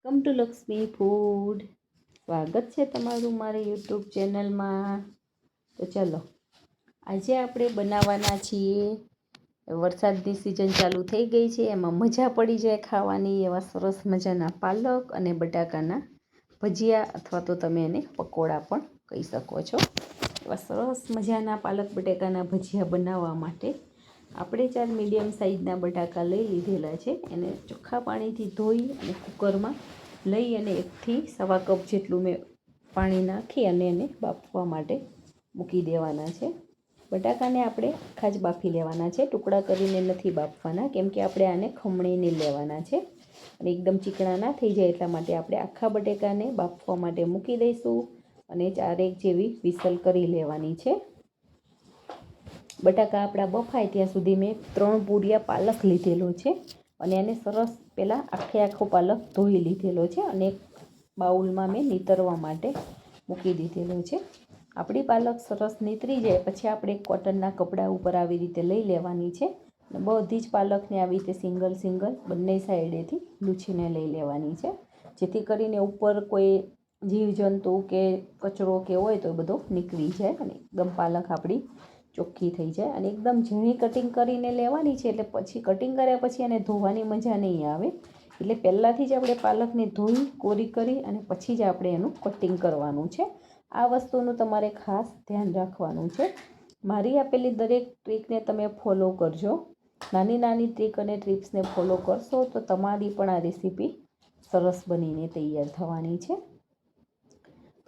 Welcome to Lakshmi food. સ્વાગત છે તમારું મારી યુટ્યુબ ચેનલમાં. તો ચલો, આજે આપણે બનાવવાના છીએ, વરસાદની સિઝન ચાલુ થઈ ગઈ છે, એમાં મજા પડી જાય ખાવાની એવા સરસ મજાના પાલક અને બટાકાના ભજીયા, અથવા તો તમે એને પકોડા પણ કહી શકો છો. એવા સરસ મજાના પાલક બટાકાના ભજીયા બનાવવા માટે આપણે 4 મીડિયમ સાઇઝના બટાકા લઈ લીધેલા છે. એને ચોખ્ખા પાણીથી ધોઈ અને કુકરમાં લઈ અને 1 થી સવા કપ જેટલું મેં પાણી નાખી અને એને બાફવા માટે મૂકી દેવાના છે. બટાકાને આપણે આખા જ બાફી લેવાના છે, ટુકડા કરીને નથી બાફવાના, કેમ કે આપણે આને ખમણીને લેવાના છે અને એકદમ ચીકણા ના થઈ જાય એટલા માટે આપણે આખા બટાકાને બાફવા માટે મૂકી દઈશું અને 4 જેવી વિસલ કરી લેવાની છે. બટાકા આપણા બફાય ત્યાં સુધી મેં 3 પૂરિયા પાલક લીધેલો છે અને એને સરસ પહેલાં આખો પાલક ધોઈ લીધેલો છે અને એક બાઉલમાં મેં નીતરવા માટે મૂકી દીધેલો છે. આપણી પાલક સરસ નીતરી જાય પછી આપણે કોટનના કપડા ઉપર આવી રીતે લઈ લેવાની છે અને બધી જ પાલકને આવી રીતે સિંગલ બંને સાઈડેથી લૂછીને લઈ લેવાની છે, જેથી કરીને ઉપર કોઈ જીવજંતુ કે કચરો કે હોય તો બધો નીકળી જાય અને એકદમ પાલક આપણી ચોખ્ખી થઈ જાય. અને એકદમ ઝીણી કટિંગ કરીને લેવાની છે, એટલે પછી કટિંગ કર્યા પછી એને ધોવાની મજા નહીં આવે. એટલે પહેલાંથી જ આપણે પાલકને ધોઈ કોરી કરી અને પછી જ આપણે એનું કટિંગ કરવાનું છે. આ વસ્તુનું તમારે ખાસ ધ્યાન રાખવાનું છે. મારી આપેલી દરેક ટ્રીકને તમે ફોલો કરજો. નાની ટ્રીક અને ટિપ્સને ફોલો કરશો તો તમારી પણ આ રેસીપી સરસ બનીને તૈયાર થવાની છે.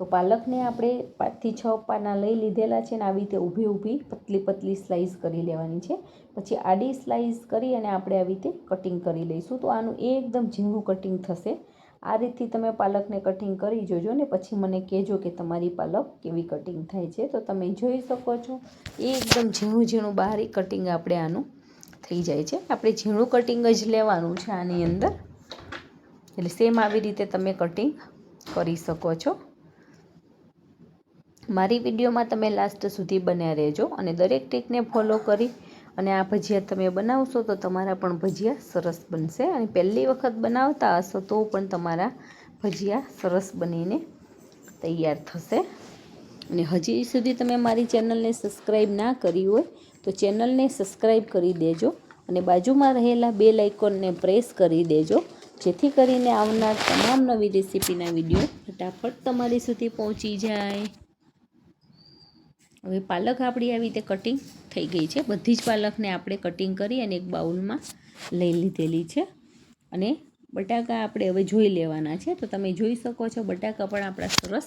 તો પાલકને આપણે 5 થી 6 પાના લઈ લીધેલા છે અને આવી રીતે ઊભી પતલી સ્લાઈસ કરી લેવાની છે. પછી આડી સ્લાઈસ કરી અને આપણે આવી રીતે કટિંગ કરી લઈશું, તો આનું એકદમ ઝીણું કટિંગ થશે. આ રીતથી તમે પાલકને કટિંગ કરી જોજો ને પછી મને કહેજો કે તમારી પાલક કેવી કટિંગ થાય છે. તો તમે જોઈ શકો છો એકદમ ઝીણું બારીક કટિંગ આપણે આનું થઈ જાય છે. આપણે ઝીણું કટિંગ જ લેવાનું છે આની અંદર, એટલે સેમ આવી રીતે તમે કટિંગ કરી શકો છો. મારી વિડીયોમાં તમે લાસ્ટ સુધી બન્યા રહેજો અને દરેક ટ્રીકને ફોલો કરી અને આ ભજીયા તમે બનાવશો તો તમારા પણ ભજીયા સરસ બનશે. અને પહેલી વખત બનાવતા હશો તો પણ તમારા ભજીયા સરસ બનીને તૈયાર થશે. અને હજી સુધી તમે મારી ચેનલને સબસ્ક્રાઈબ ના કરી હોય તો ચેનલને સબસ્ક્રાઈબ કરી દેજો અને બાજુમાં રહેલા બેલ આઇકોનને પ્રેસ કરી દેજો, જેથી કરીને આવનાર તમામ નવી રેસીપીના વિડીયો ફટાફટ તમારી સુધી પહોંચી જાય. હવે પાલક આપણી આવી રીતે કટિંગ થઈ ગઈ છે. બધી જ પાલકને આપણે કટિંગ કરી અને એક બાઉલમાં લઈ લીધેલી છે. અને બટાકા આપણે હવે જોઈ લેવાના છે. તો તમે જોઈ શકો છો બટાકા પણ આપણા સરસ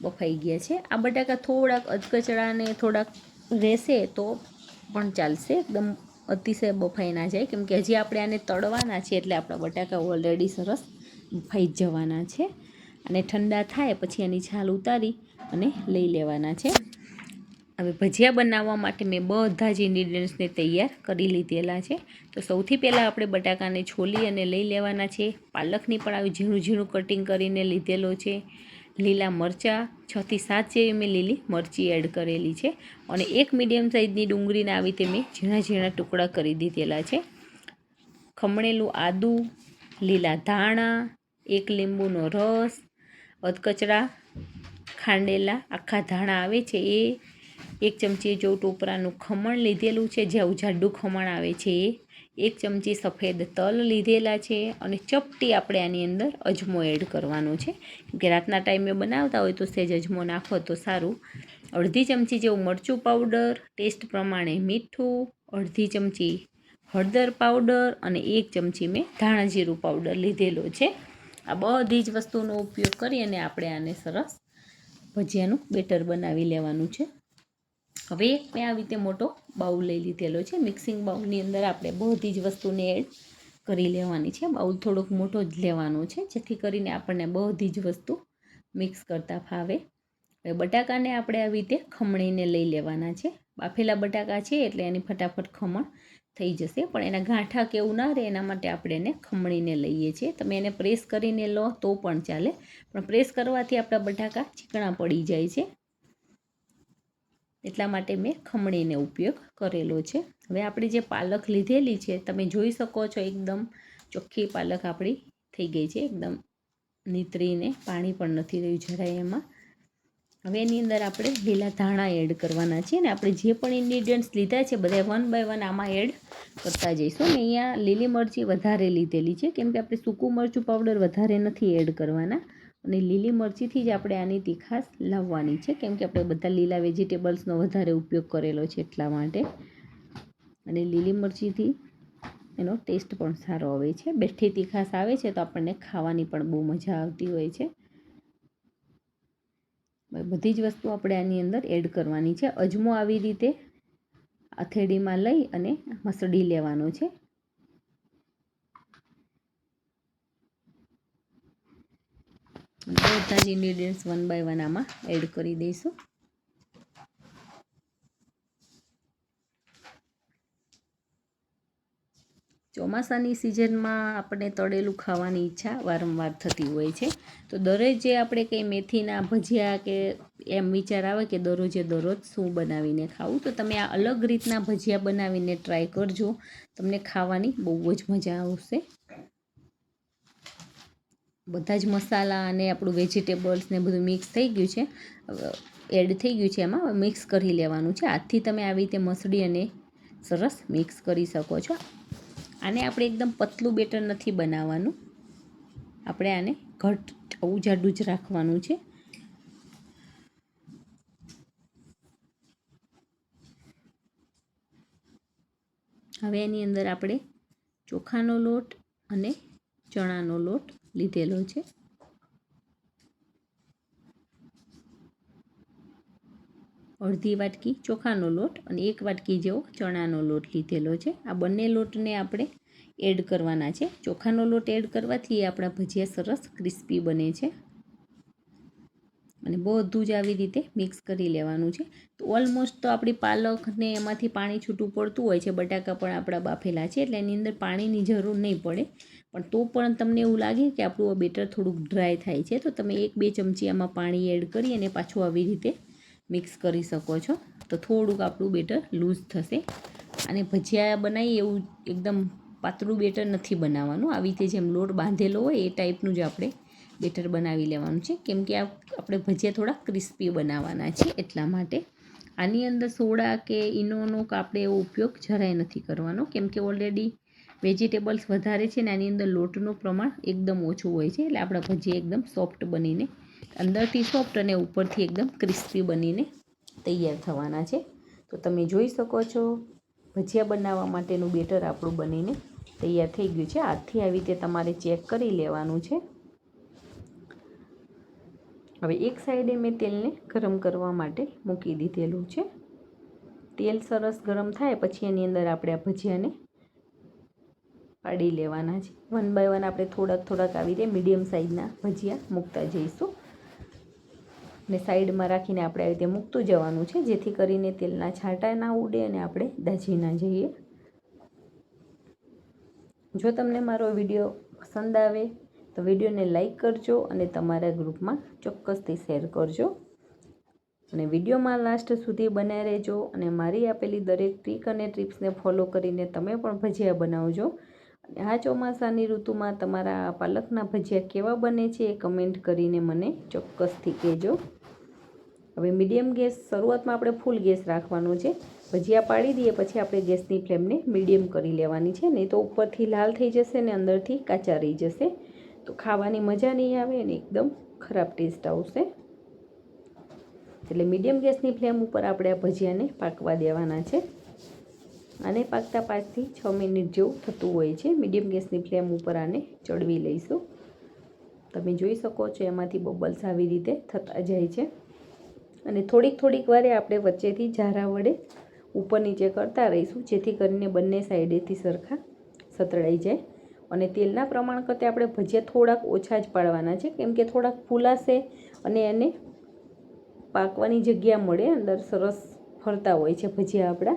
બફાઈ ગયા છે. આ બટાકા થોડાક અધકચરા ને થોડાક રહેશે તો પણ ચાલશે, એકદમ અતિશય બફાઈ ના જાય, કેમ કે હજી આપણે આને તળવાના છે એટલે આપણા બટાકા ઓલરેડી સરસ બફાઈ જવાના છે. અને ઠંડા થાય પછી એની છાલ ઉતારી અને લઈ લેવાના છે. હવે ભજીયા બનાવવા માટે મેં બધા જ ઇન્ગ્રીડિયન્ટ્સને તૈયાર કરી લીધેલા છે. તો સૌથી પહેલાં આપણે બટાકાને છોલી અને લઈ લેવાના છે. પાલકની પણ આવી ઝીણું કટિંગ કરીને લીધેલો છે. લીલા મરચાં 6 થી 7 જેવી મેં લીલી મરચી એડ કરેલી છે અને 1 મીડિયમ સાઇઝની ડુંગળીને આવી રીતે મેં ઝીણા ટુકડા કરી દીધેલા છે. ખમણેલું આદું, લીલા ધાણા, 1 લીંબુનો રસ, અધકચરા ખાંડેલા આખા ધાણા આવે છે એ, 1 ચમચી જેવું ટોપરાનું ખમણ લીધેલું છે, જે આવું જાડું ખમણ આવે છે એ, 1 ચમચી સફેદ તલ લીધેલા છે અને ચપટી આપણે આની અંદર અજમો એડ કરવાનો છે, કે રાતના ટાઈમે બનાવતા હોય તો સહેજ અજમો નાખો તો સારું. અડધી ચમચી જેવું મરચું પાવડર, ટેસ્ટ પ્રમાણે મીઠું, અડધી ચમચી હળદર પાવડર અને 1 ચમચી મેં ધાણા જીરું પાવડર લીધેલો છે. આ બધી જ વસ્તુનો ઉપયોગ કરી અને આપણે આને સરસ ભજીયાનું બેટર બનાવી લેવાનું છે. હવે મેં આવી રીતે મોટો બાઉલ લઈ લીધેલો છે. મિક્સિંગ બાઉલની અંદર આપણે બધી જ વસ્તુને એડ કરી લેવાની છે. બાઉલ થોડોક મોટો જ લેવાનો છે, જેથી કરીને આપણને બધી જ વસ્તુ મિક્સ કરતા ફાવે. હવે બટાકાને આપણે આવી રીતે ખમણીને લઈ લેવાના છે. બાફેલા બટાકા છે એટલે એની ફટાફટ ખમણ થઈ જશે, પણ એના ગાંઠા કે એવું ના રહે એના માટે આપણે એને ખમણીને લઈએ છીએ. તમે એને પ્રેસ કરીને લો તો પણ ચાલે, પણ પ્રેસ કરવાથી આપણા બટાકા ચીકણા પડી જાય છે, એટલા માટે મેં ખમણીને ઉપયોગ કરેલો છે. હવે આપણી જે પાલક લીધેલી છે તમે જોઈ શકો છો એકદમ ચોખ્ખી પાલક આપણી થઈ ગઈ છે, એકદમ નીતરીને પાણી પણ નથી રહ્યું જરાય એમાં. હવે એની અંદર આપણે લીલા ધાણા એડ કરવાના છે ને આપણે જે પણ ઇન્ગ્રીડિયન્ટ્સ લીધા છે બધા 1 બાય 1 આમાં એડ કરતા જઈશું. ને અહીંયા લીલી મરચી વધારે લીધેલી છે કેમ કે આપણે સૂકું મરચું પાવડર વધારે નથી એડ કરવાના અને લીલી મરચીથી જ આપણે આની તીખાશ લાવવાની છે કેમ કે આપણે બધા લીલા વેજીટેબલ્સનો વધારે ઉપયોગ કરેલો છે એટલા માટે. અને લીલી મરચીથી એનો ટેસ્ટ પણ સારો આવે છે. બેઠી તીખાશ આવે છે તો આપણને ખાવાની પણ બહુ મજા આવતી હોય છે. બધી જ વસ્તુ આપણે આની અંદર એડ કરવાની છે. અજમો આવી રીતે હથેળીમાં લઈ અને મસળી લેવાનો છે. બધા જ ઇન્ગ્રીડિયન્ટ્સ 1 બાય 1 આમાં એડ કરી દઈશું. ચોમાસાની સિઝનમાં આપણે તળેલું ખાવાની ઈચ્છા વારંવાર થતી હોય છે તો દરરોજ આપણે કંઈ મેથીના ભજીયા કે એમ વિચાર આવે કે દરરોજ શું બનાવીને ખાવું તો તમે આ અલગ રીતના ભજીયા બનાવીને ટ્રાય કરજો. તમને ખાવાની બહુ જ મજા આવશે. બધા જ મસાલા અને આપણું વેજીટેબલ્સ ને બધું મિક્સ થઈ ગયું છે, એડ થઈ ગયું છે. એમાં મિક્સ કરી લેવાનું છે. હાથથી તમે આવી રીતે મસળી અને સરસ મિક્સ કરી શકો છો. આને આપણે એકદમ પતલું બેટર નથી બનાવવાનું, આપણે આને ઘટ આવું જાડું જ રાખવાનું છે. હવે એની અંદર આપણે ચોખાનો લોટ અને ચણાનો લોટ લીધેલો છે. અડધી વાટકી ચોખાનો લોટ અને 1 વાટકી જેવો ચણાનો લોટ લીધેલો છે. આ બંને લોટને આપણે એડ કરવાના છે. ચોખાનો લોટ એડ કરવાથી આપણા ભજીયા સરસ ક્રિસ્પી બને છે. અને બધું જ આવી રીતે મિક્સ કરી લેવાનું છે. તો ઓલમોસ્ટ તો આપણી પાલકને એમાંથી પાણી છૂટું પડતું હોય છે. બટાકા પણ આપણા બાફેલા છે એટલે એની અંદર પાણીની જરૂર નહીં પડે. પણ તો પણ તમને એવું લાગે કે આપણું આ બેટર થોડુંક ડ્રાય થાય છે તો તમે 1-2 ચમચી આમાં પાણી એડ કરી અને પાછું આવી રીતે મિક્સ કરી શકો છો. તો થોડુંક આપણું બેટર લૂઝ થશે. અને ભજીયા બનાવીએ એવું એકદમ પાતળું બેટર નથી બનાવવાનું. આવી રીતે જેમ લોટ બાંધેલો હોય એ ટાઈપનું જ આપણે બેટર બનાવી લેવાનું છે કેમ કે આપણે ભજીયા થોડા ક્રિસ્પી બનાવવાના છે એટલા માટે. આની અંદર સોડા કે ઈનોનો કે આપણે એવો ઉપયોગ જરાય નથી કરવાનો કેમ કે ઓલરેડી વેજીટેબલ્સ વધારે છે ને આની અંદર લોટનું પ્રમાણ એકદમ ઓછું હોય છે એટલે આપણા ભજીયા એકદમ સોફ્ટ બનીને અંદરથી સોફ્ટ અને ઉપરથી એકદમ ક્રિસ્પી બનીને તૈયાર થવાના છે. તો તમે જોઈ શકો છો ભજીયા બનાવવા માટેનું બેટર આપણું બનીને તૈયાર થઈ ગયું છે. હાથથી આવી રીતે તમારે ચેક કરી લેવાનું છે. હવે એક સાઈડે મેં તેલને ગરમ કરવા માટે મૂકી દીધેલું છે. તેલ સરસ ગરમ થાય પછી એની અંદર આપણે આ ભજીયાને પાડી લેવાના છે. 1 બાય 1 આપણે થોડાક આવી રીતે મીડિયમ સાઇઝના ભજીયા મૂકતા જઈશું. ને સાઈડમાં રાખીને આપણે આવી રીતે મૂકતું જવાનું છે જેથી કરીને તેલના છાંટા ના ઉડે અને આપણે દાઝી ના જઈએ. જો તમને મારો વિડીયો પસંદ આવે તો વિડીયોને લાઈક કરજો અને તમારા ગ્રુપમાં ચોક્કસથી શેર કરજો. અને વિડીયોમાં લાસ્ટ સુધી બનાવી રહેજો અને મારી આપેલી દરેક ટ્રીક અને ટિપ્સને ફોલો કરીને તમે પણ ભજીયા બનાવજો. અને આ ચોમાસાની ઋતુમાં તમારા પાલકના ભજીયા કેવા બને છે એ કમેન્ટ કરીને મને ચોક્કસથી કહેજો. હવે મીડિયમ ગેસ શરૂઆતમાં આપણે ફૂલ ગેસ રાખવાનો છે. ભજીયા પાડી દઈએ પછી આપણે ગેસની ફ્લેમને મીડિયમ કરી લેવાની છે. નહીં તો ઉપરથી લાલ થઈ જશે ને અંદરથી કાચા રહી જશે તો ખાવાની મજા નહીં આવે અને એકદમ ખરાબ ટેસ્ટ આવશે. એટલે મીડિયમ ગેસની ફ્લેમ ઉપર આપણે આ ભજીયાને પાકવા દેવાના છે. આને પાકતા 5 થી 6 મિનિટ જેવું થતું હોય છે. મીડિયમ ગેસની ફ્લેમ ઉપર આને ચડવી લઈશું. તમે જોઈ શકો છો એમાંથી બબલ્સ આવી રીતે થતા જાય છે. અને થોડીક વારે આપણે વચ્ચેથી ઝારા વડે ઉપર નીચે કરતા રહીશું જેથી કરીને બંને સાઈડેથી સરખા સતળાઈ જાય. અને તેલના પ્રમાણ કરતાં આપણે ભજીયા થોડાક ઓછા જ પાડવાના છે કેમ કે થોડાક ફૂલાશે અને એને પાકવાની જગ્યા મળે. અંદર સરસ ફરતા હોય છે ભજીયા આપણા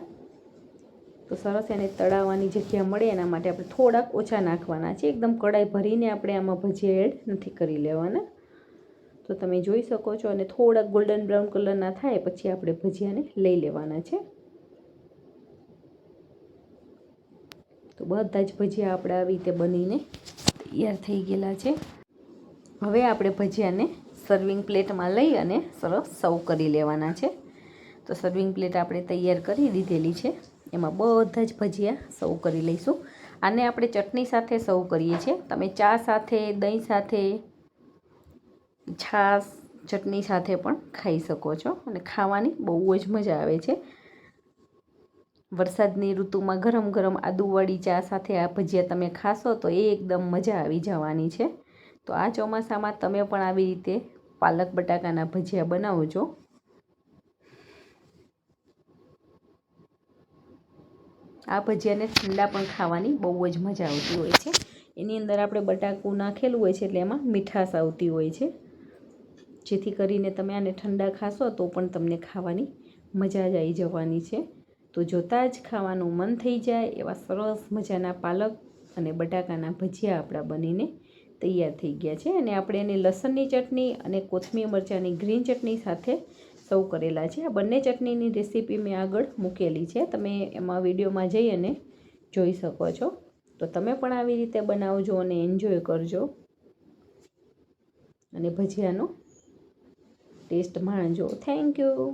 તો સરસ એને તળાવવાની જગ્યા મળે એના માટે આપણે થોડાક ઓછા નાખવાના છે. એકદમ કડાઈ ભરીને આપણે આમાં ભજીયા એડ નથી કરી લેવાના. તો તમે જોઈ શકો છો અને થોડાક ગોલ્ડન બ્રાઉન કલરના થાય પછી આપણે ભજીયાને લઈ લેવાના છે. તો બધા જ ભજીયા આપણે આવી રીતે બનીને તૈયાર થઈ ગયેલા છે. હવે આપણે ભજીયાને સર્વિંગ પ્લેટમાં લઈ અને સરસ સર્વ કરી લેવાના છે. તો સર્વિંગ પ્લેટ આપણે તૈયાર કરી દીધેલી છે. એમાં બધા જ ભજીયા સર્વ કરી લઈશું. આને આપણે ચટણી સાથે સર્વ કરીએ છીએ. તમે ચા સાથે, દહીં સાથે, છાશ, ચટણી સાથે પણ ખાઈ શકો છો અને ખાવાની બહુ જ મજા આવે છે. વરસાદની ઋતુમાં ગરમ ગરમ આદુવાળી ચા સાથે આ ભજીયા તમે ખાશો તો એકદમ મજા આવી જવાની છે. તો આ ચોમાસામાં તમે પણ આવી રીતે પાલક બટાકાના ભજીયા બનાવજો. આ ભજીયાને ઠંડા પણ ખાવાની બહુ જ મજા આવતી હોય છે. એની અંદર આપણે બટાકું નાખેલું હોય છે એટલે એમાં મીઠાશ આવતી હોય છે, જેથી કરીને તમે આને ઠંડા ખાશો તો પણ તમને ખાવાની મજા જ આવી જવાની છે. તો જોતાં જ ખાવાનું મન થઈ જાય એવા સરસ મજાના પાલક અને બટાકાના ભજીયા આપણા બનીને તૈયાર થઈ ગયા છે. અને આપણે એને લસણની ચટણી અને કોથમીર મરચાંની ગ્રીન ચટણી સાથે સર્વ કરેલા છે. આ બંને ચટણીની રેસીપી મેં આગળ મૂકેલી છે, તમે એમાં વિડીયોમાં જઈ અને જોઈ શકો છો. તો તમે પણ આવી રીતે બનાવજો અને એન્જોય કરજો અને ભજીયાનો ટેસ્ટ માણજો. Thank you.